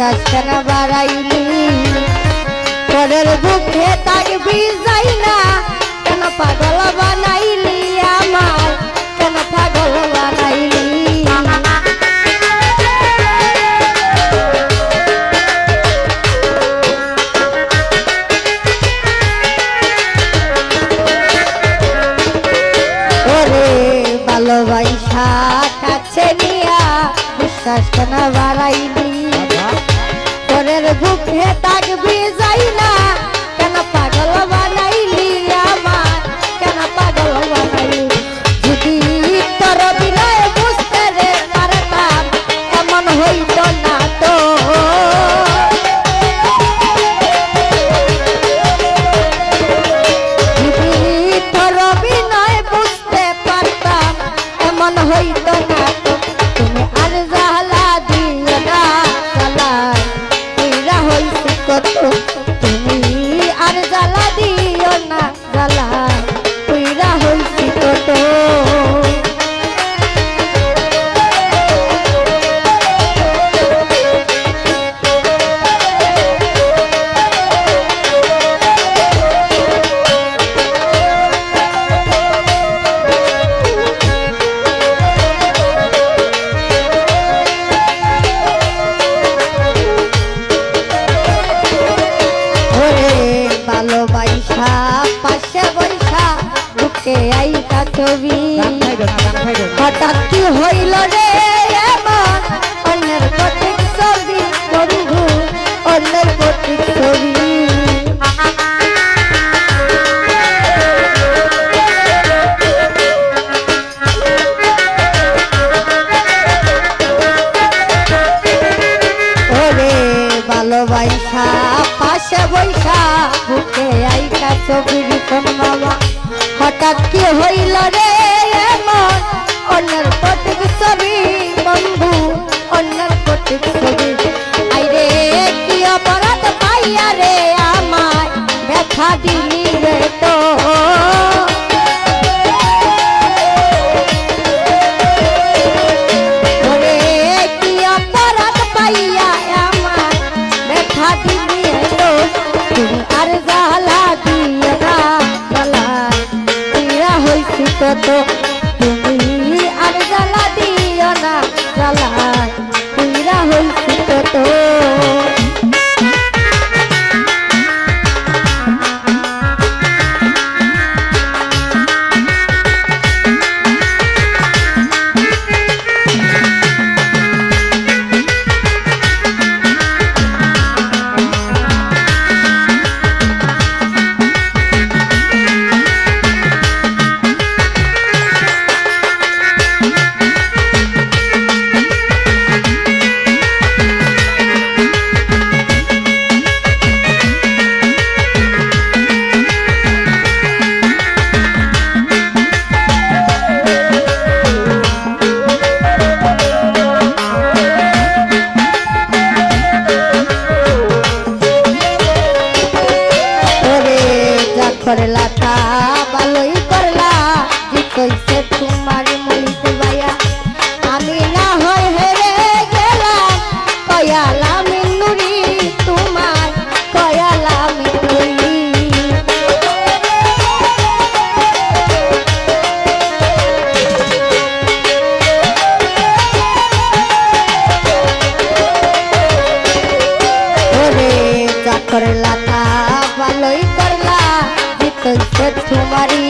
বিশ্বাস কেন বাড়াইলি পরের বুকে থাকবি যাই না কেন পাগল বানাইলি আমার কেন পাগল বানাইলি ওরে ভালোবাসা কাছে নিয়া বিশ্বাস কেন বাড়াইলি পরের বুকে থাকবি যাই না কেন পাগল বানাইলি আমার কেন পাগল বানাইলি যদি তোর বিনয় বুঝতে রে পারতাম এমন হইত না তো যদি তোর বিনয় বুঝতে পারতাম এমন হইত না তো তুমি আর জ্বালা দিও না জ্বালায় কইরা হইছে কত তুমি আর জ্বালা দিও না জ্বালায় কইরা হইছে কত ভালোবাসা পাশে বৈশা বুকে আইতা ছবি হঠাৎ কি হইল রে এমন অন্যের প্রতীক ছবি বন্ধু অন্যের প্রতীক ছবি ওরে ভালোবাসা পাশে বৈশা বুকে আইকা ছবির কোন বাবা হঠাৎ কি হইল রে এমন অন্যের প্রতীক ছবি বন্ধু অন্যের প্রতীক ছবি আইরে কি অপরাধ পাইয়া রে আমায় ব্যথা দিলি রে তো ওরে কি অপরাধ পাইয়া আমায় ব্যথা দিলি তো তুমি আর জ্বালা দিও না জ্বালায় কইরা হইছি কত তুমি আর জ্বালা দিও না জ্বালায় কইরা হইছি কত করলা তা ভালোই করলা যে কইছে তোমার মইতে ভাইয়া আমি না হয় হেরে গেলাম কয়ালা মিনুরি তোমার কয়ালা মিনুরি ওরে যা করলা তা ভালোই করলা কইছে তোমারি